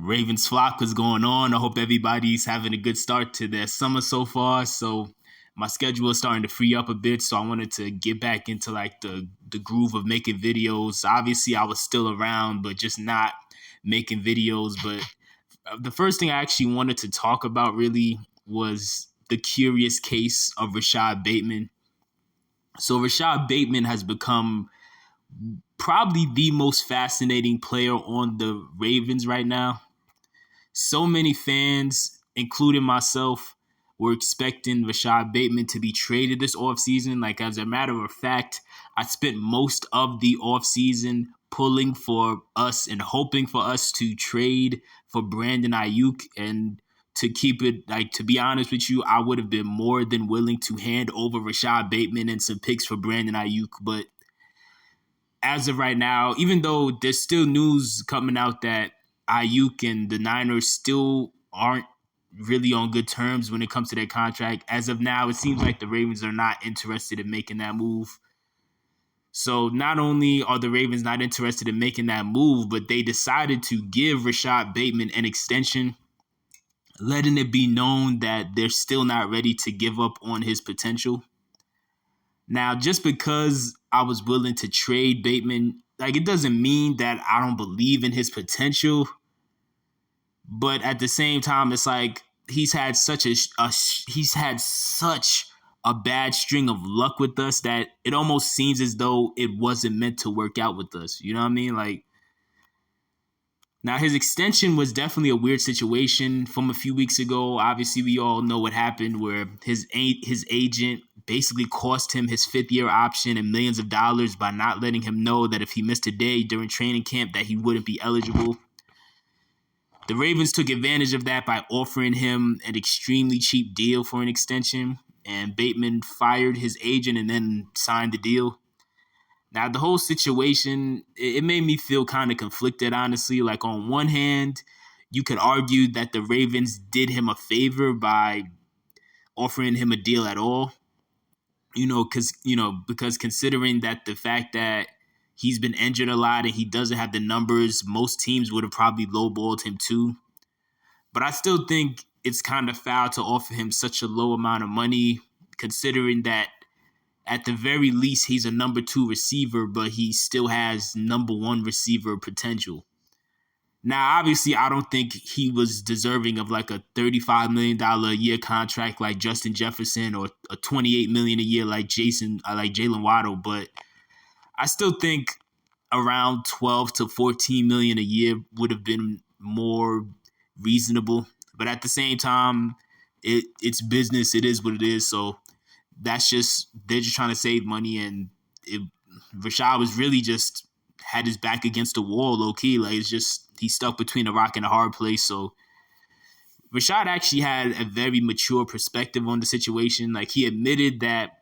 Ravens flock was going on. I hope everybody's having a good start to their summer so far. So my schedule is starting to free up a bit. So I wanted to get back into like the groove of making videos. Obviously, I was still around, but just not making videos. But the first thing I actually wanted to talk about really was the curious case of Rashod Bateman. So Rashod Bateman has become probably the most fascinating player on the Ravens right now. So many fans, including myself, were expecting Rashod Bateman to be traded this offseason. Like, as a matter of fact, I spent most of the offseason pulling for us and hoping for us to trade for Brandon Ayuk. And to keep it, like, to be honest with you, I would have been more than willing to hand over Rashod Bateman and some picks for Brandon Ayuk. But as of right now, even though there's still news coming out that Ayuk and the Niners still aren't really on good terms when it comes to their contract, as of now, it seems like the Ravens are not interested in making that move. So not only are the Ravens not interested in making that move, but they decided to give Rashod Bateman an extension, letting it be known that they're still not ready to give up on his potential. Now, just because I was willing to trade Bateman, like, it doesn't mean that I don't believe in his potential. But at the same time, it's like he's had such a bad string of luck with us that it almost seems as though it wasn't meant to work out with us. You know what I mean? Like, now his extension was definitely a weird situation from a few weeks ago. Obviously, we all know what happened, where his agent basically cost him his fifth-year option and millions of dollars by not letting him know that if he missed a day during training camp that he wouldn't be eligible. The Ravens took advantage of that by offering him an extremely cheap deal for an extension, and Bateman fired his agent and then signed the deal. Now, the whole situation, it made me feel kind of conflicted, honestly. Like, on one hand, you could argue that the Ravens did him a favor by offering him a deal at all. Because considering that the fact that he's been injured a lot and he doesn't have the numbers, most teams would have probably lowballed him too. But I still think it's kind of foul to offer him such a low amount of money, considering that at the very least he's a number 2 receiver, but he still has number 1 receiver potential. Now, obviously, I don't think he was deserving of like a $35 million a year contract like Justin Jefferson or a $28 million a year like Jalen Waddle, but I still think around $12 to $14 million a year would have been more reasonable. But at the same time, it's business. It is what it is. So they're just trying to save money, and Rashod was really just had his back against the wall, low key. Like, it's just he's stuck between a rock and a hard place. So Rashod actually had a very mature perspective on the situation. Like, he admitted that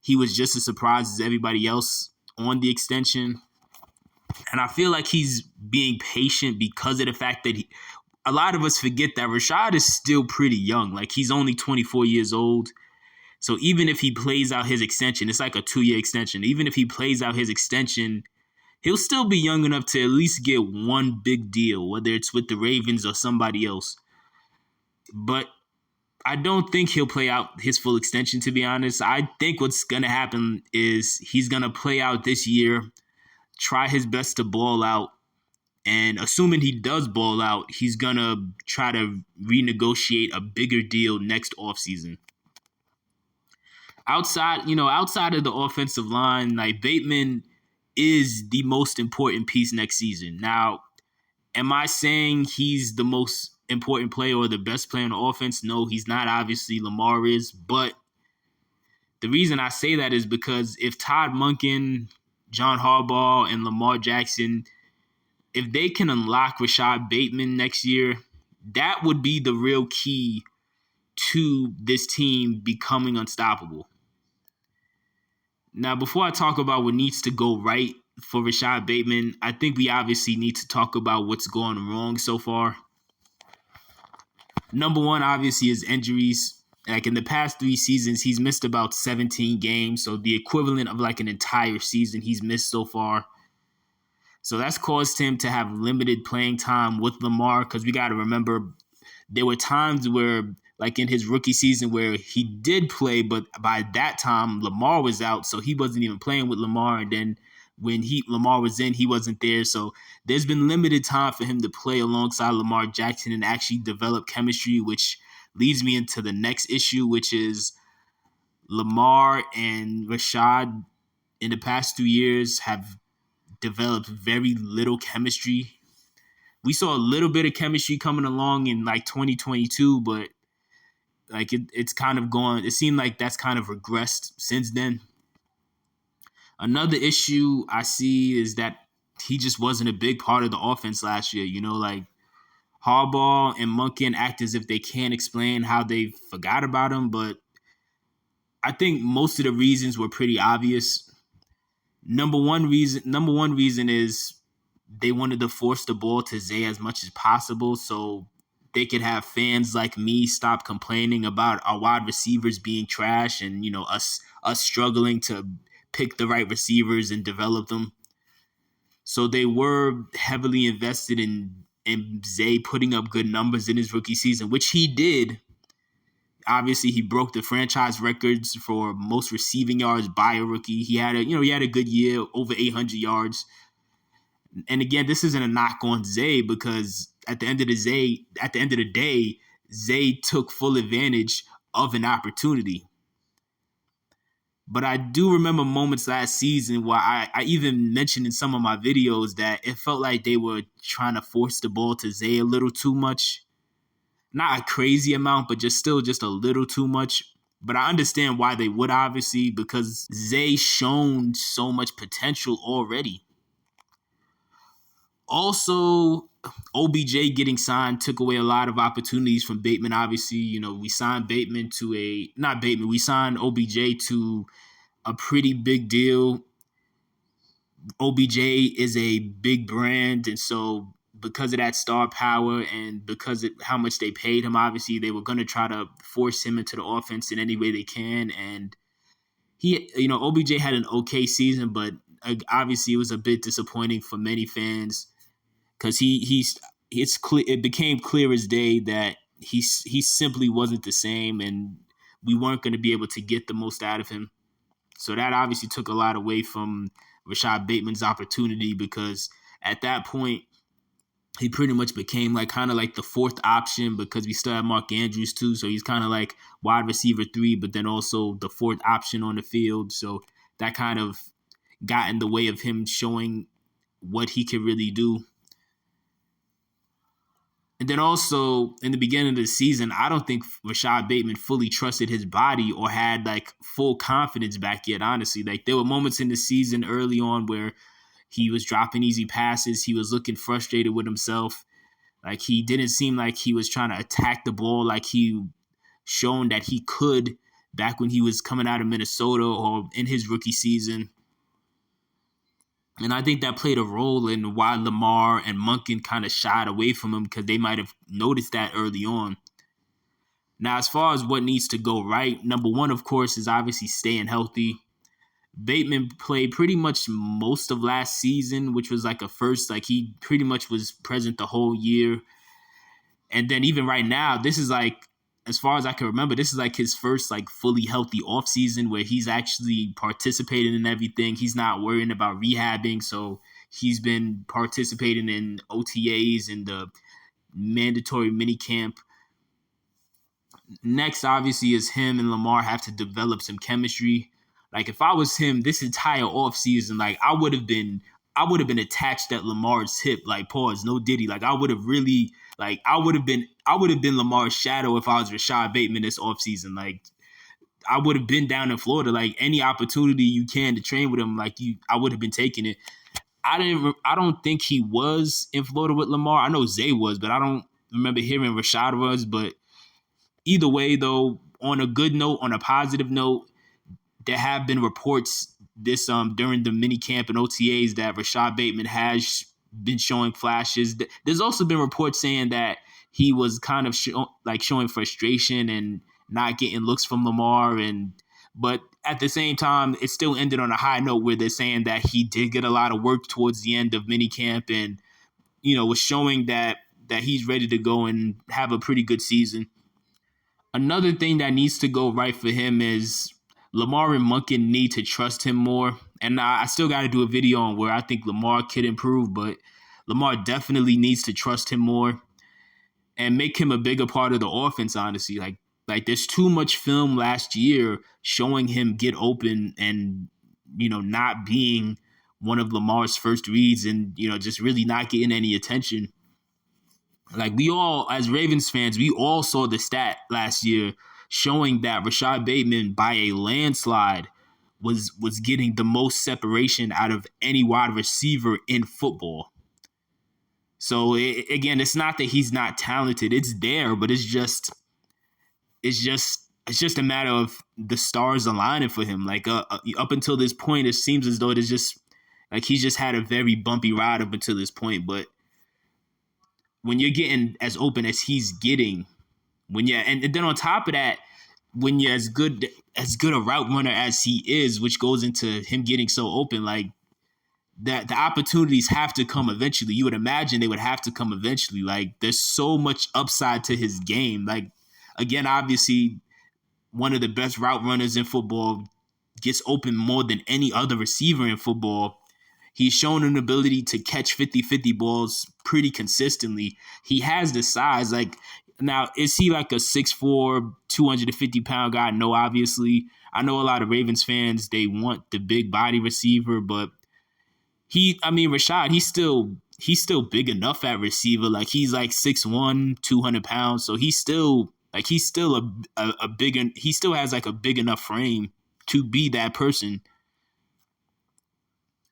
he was just as surprised as everybody else on the extension. And I feel like he's being patient because of the fact that a lot of us forget that Rashod is still pretty young. Like, he's only 24 years old. So even if he plays out his extension, it's like a 2-year extension. Even if he plays out his extension, he'll still be young enough to at least get one big deal, whether it's with the Ravens or somebody else. But I don't think he'll play out his full extension, to be honest. I think what's going to happen is he's going to play out this year, try his best to ball out, and assuming he does ball out, he's going to try to renegotiate a bigger deal next offseason. Outside of the offensive line, like, Bateman is the most important piece next season. Now, am I saying he's the most important player or the best player on the offense? No, he's not. Obviously, Lamar is. But the reason I say that is because if Todd Monken, John Harbaugh, and Lamar Jackson, if they can unlock Rashod Bateman next year, that would be the real key to this team becoming unstoppable. Now, before I talk about what needs to go right for Rashod Bateman, I think we obviously need to talk about what's going wrong so far. Number one, obviously, is injuries. Like, in the past 3 seasons, he's missed about 17 games, so the equivalent of like an entire season he's missed so far. So that's caused him to have limited playing time with Lamar because we got to remember there were times where, like in his rookie season, where he did play, but by that time Lamar was out, so he wasn't even playing with Lamar. And then when Lamar was in, he wasn't there. So there's been limited time for him to play alongside Lamar Jackson and actually develop chemistry, which leads me into the next issue, which is Lamar and Rashod in the past 2 years have developed very little chemistry. We saw a little bit of chemistry coming along in like 2022, but like it's kind of gone. It seemed like that's kind of regressed since then. Another issue I see is that he just wasn't a big part of the offense last year. You know, like Harbaugh and Monken act as if they can't explain how they forgot about him, but I think most of the reasons were pretty obvious. Number one reason is they wanted to force the ball to Zay as much as possible so they could have fans like me stop complaining about our wide receivers being trash and, you know, us struggling to pick the right receivers and develop them. So they were heavily invested in Zay putting up good numbers in his rookie season, which he did. Obviously, he broke the franchise records for most receiving yards by a rookie. He had a good year, over 800 yards. And again, this isn't a knock on Zay because at the end of the day, Zay took full advantage of an opportunity. But I do remember moments last season where I even mentioned in some of my videos that it felt like they were trying to force the ball to Zay a little too much. Not a crazy amount, but just a little too much. But I understand why they would, obviously, because Zay shown so much potential already. Also, OBJ getting signed took away a lot of opportunities from Bateman. Obviously, you know, we signed we signed OBJ to a pretty big deal. OBJ is a big brand, and so because of that star power and because of how much they paid him, obviously they were going to try to force him into the offense in any way they can. And OBJ had an okay season, but obviously it was a bit disappointing for many fans because it became clear as day that he simply wasn't the same, and we weren't going to be able to get the most out of him. So that obviously took a lot away from Rashod Bateman's opportunity because at that point, he pretty much became kind of like the fourth option because we still have Mark Andrews too. So he's kind of like wide receiver 3, but then also the fourth option on the field. So that kind of got in the way of him showing what he could really do. And then also in the beginning of the season, I don't think Rashod Bateman fully trusted his body or had full confidence back yet, honestly. There were moments in the season early on where he was dropping easy passes. He was looking frustrated with himself. He didn't seem like he was trying to attack the ball like he shown that he could back when he was coming out of Minnesota or in his rookie season. And I think that played a role in why Lamar and Monken kind of shied away from him because they might have noticed that early on. Now, as far as what needs to go right, number one, of course, is obviously staying healthy. Bateman played pretty much most of last season, which was a first. He pretty much was present the whole year. And then even right now, this is as far as I can remember, this is his first fully healthy offseason where he's actually participating in everything. He's not worrying about rehabbing. So he's been participating in OTAs and the mandatory minicamp. Next, obviously, is him and Lamar have to develop some chemistry. If I was him this entire offseason, I would have been attached at Lamar's hip, pause, no Diddy. I would have really I would have been Lamar's shadow if I was Rashod Bateman this offseason. I would have been down in Florida. Any opportunity you can to train with him, I would have been taking it. I don't think he was in Florida with Lamar. I know Zay was, but I don't remember hearing Rashod was. But either way, though, on a good note, on a positive note, there have been reports during the mini camp and OTAs that Rashod Bateman has been showing flashes. There's also been reports saying that he was kind of showing frustration and not getting looks from Lamar. But at the same time, it still ended on a high note where they're saying that he did get a lot of work towards the end of minicamp and, was showing that he's ready to go and have a pretty good season. Another thing that needs to go right for him is Lamar and Monken need to trust him more. And I still got to do a video on where I think Lamar could improve, but Lamar definitely needs to trust him more and make him a bigger part of the offense, honestly. Like there's too much film last year showing him get open and, not being one of Lamar's first reads and, just really not getting any attention. Like we all, as Ravens fans, we all saw the stat last year showing that Rashod Bateman, by a landslide, was getting the most separation out of any wide receiver in football. So again, it's not that he's not talented; it's there, but it's just a matter of the stars aligning for him. Like up until this point, it seems as though it is just like he's just had a very bumpy ride up until this point, but when you're getting as open as he's getting, and then on top of that, when you're as good a route runner as he is, which goes into him getting so open, like that the opportunities have to come eventually. You would imagine they would have to come eventually. Like there's so much upside to his game. Like again, obviously one of the best route runners in football, gets open more than any other receiver in football. He's shown an ability to catch 50-50 balls pretty consistently. He has the size. Like, now, is he like a 6'4", 250-pound guy? No, obviously. I know a lot of Ravens fans, they want the big body receiver, but Rashod, he's still big enough at receiver. Like, he's like 6'1", 200 pounds. So he still has like a big enough frame to be that person.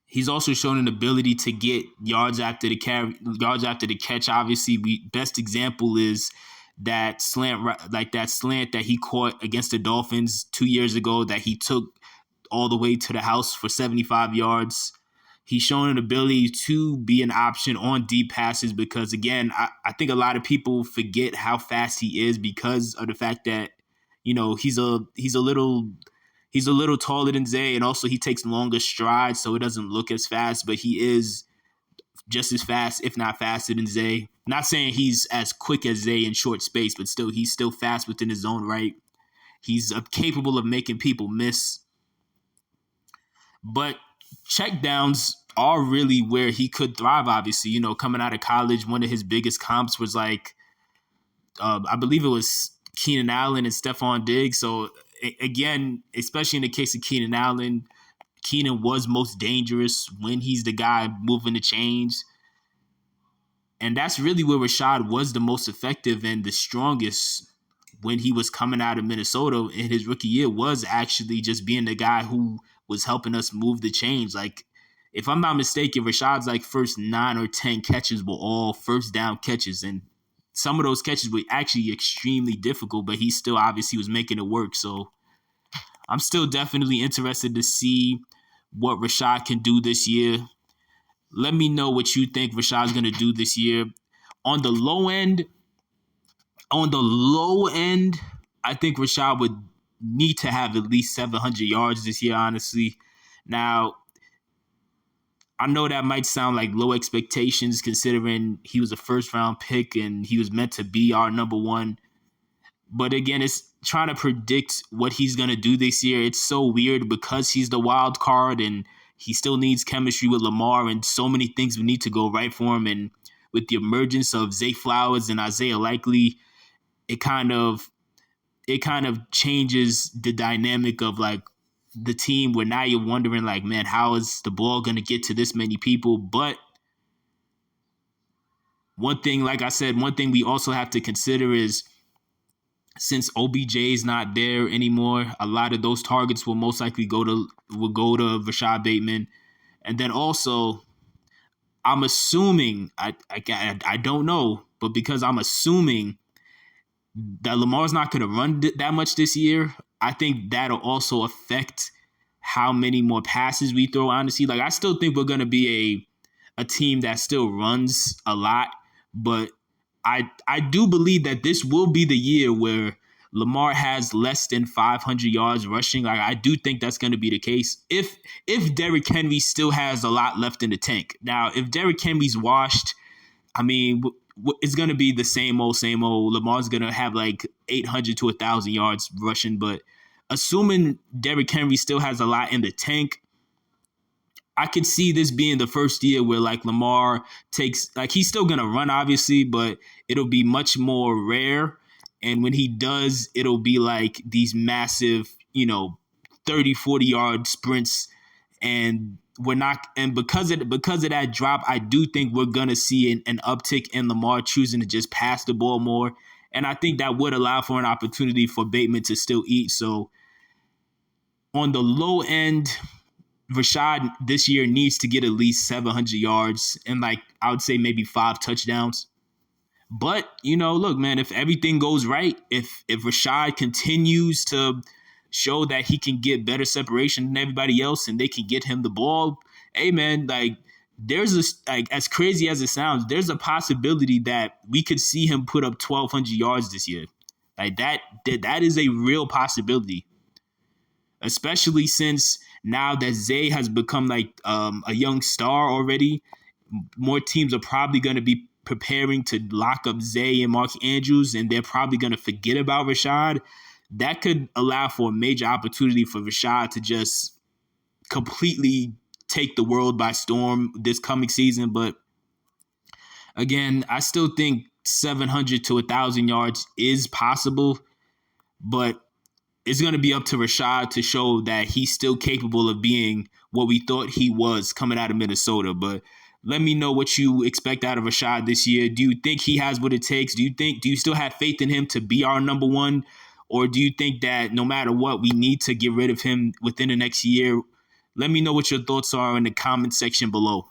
He's also shown an ability to get yards after the catch. Obviously, best example is that slant that he caught against the Dolphins 2 years ago that he took all the way to the house for 75 yards. He's shown an ability to be an option on deep passes because, again, I think a lot of people forget how fast he is because of the fact that, he's a little taller than Zay, and also he takes longer strides, so it doesn't look as fast, but he is just as fast, if not faster than Zay. Not saying he's as quick as Zay in short space, but still, he's still fast within his own right. He's capable of making people miss. But checkdowns are really where he could thrive, obviously. Coming out of college, one of his biggest comps was like, I believe it was Keenan Allen and Stephon Diggs. So, again, especially in the case of Keenan Allen, Keenan was most dangerous when he's the guy moving the chains. And that's really where Rashod was the most effective and the strongest when he was coming out of Minnesota in his rookie year, was actually just being the guy who was helping us move the chains. Like, if I'm not mistaken, Rashod's like first 9 or 10 catches were all first down catches. And some of those catches were actually extremely difficult, but he still obviously was making it work. So I'm still definitely interested to see what Rashod can do this year. Let me know what you think Rashod's going to do this year. On the low end, I think Rashod would need to have at least 700 yards this year, honestly. Now, I know that might sound like low expectations considering he was a first-round pick and he was meant to be our number one. But again, it's trying to predict what he's going to do this year. It's so weird because he's the wild card and he still needs chemistry with Lamar and so many things would need to go right for him. And with the emergence of Zay Flowers and Isiah Likely, it kind of changes the dynamic of like the team where now you're wondering like, man, how is the ball going to get to this many people? But one thing we also have to consider is since OBJ is not there anymore, a lot of those targets will most likely go to Rashod Bateman. And then also, I'm assuming, I don't know, but because I'm assuming that Lamar's not going to run that much this year, I think that'll also affect how many more passes we throw, honestly. Like, I still think we're going to be a team that still runs a lot, but I do believe that this will be the year where Lamar has less than 500 yards rushing. Like, I do think that's going to be the case if Derrick Henry still has a lot left in the tank. Now, if Derrick Henry's washed, I mean, it's going to be the same old, same old. Lamar's going to have like 800 to 1,000 yards rushing. But assuming Derrick Henry still has a lot in the tank, I could see this being the first year where like Lamar takes, like, he's still going to run, obviously, but it'll be much more rare. And when he does, it'll be like these massive, 30, 40-yard sprints. And we're not, and because of that drop, I do think we're going to see an uptick in Lamar choosing to just pass the ball more. And I think that would allow for an opportunity for Bateman to still eat. So on the low end, Rashod this year needs to get at least 700 yards and, like, I would say maybe 5 touchdowns. But, look, man, if everything goes right, if Rashod continues to show that he can get better separation than everybody else and they can get him the ball, hey, man, like, as crazy as it sounds, there's a possibility that we could see him put up 1,200 yards this year. Like, that is a real possibility, especially since now that Zay has become like a young star already. More teams are probably going to be preparing to lock up Zay and Mark Andrews, and they're probably going to forget about Rashod. That could allow for a major opportunity for Rashod to just completely take the world by storm this coming season. But again, I still think 700 to 1,000 yards is possible, but it's going to be up to Rashod to show that he's still capable of being what we thought he was coming out of Minnesota. But let me know what you expect out of Rashod this year. Do you think he has what it takes? Do you still have faith in him to be our number one? Or do you think that no matter what, we need to get rid of him within the next year? Let me know what your thoughts are in the comment section below.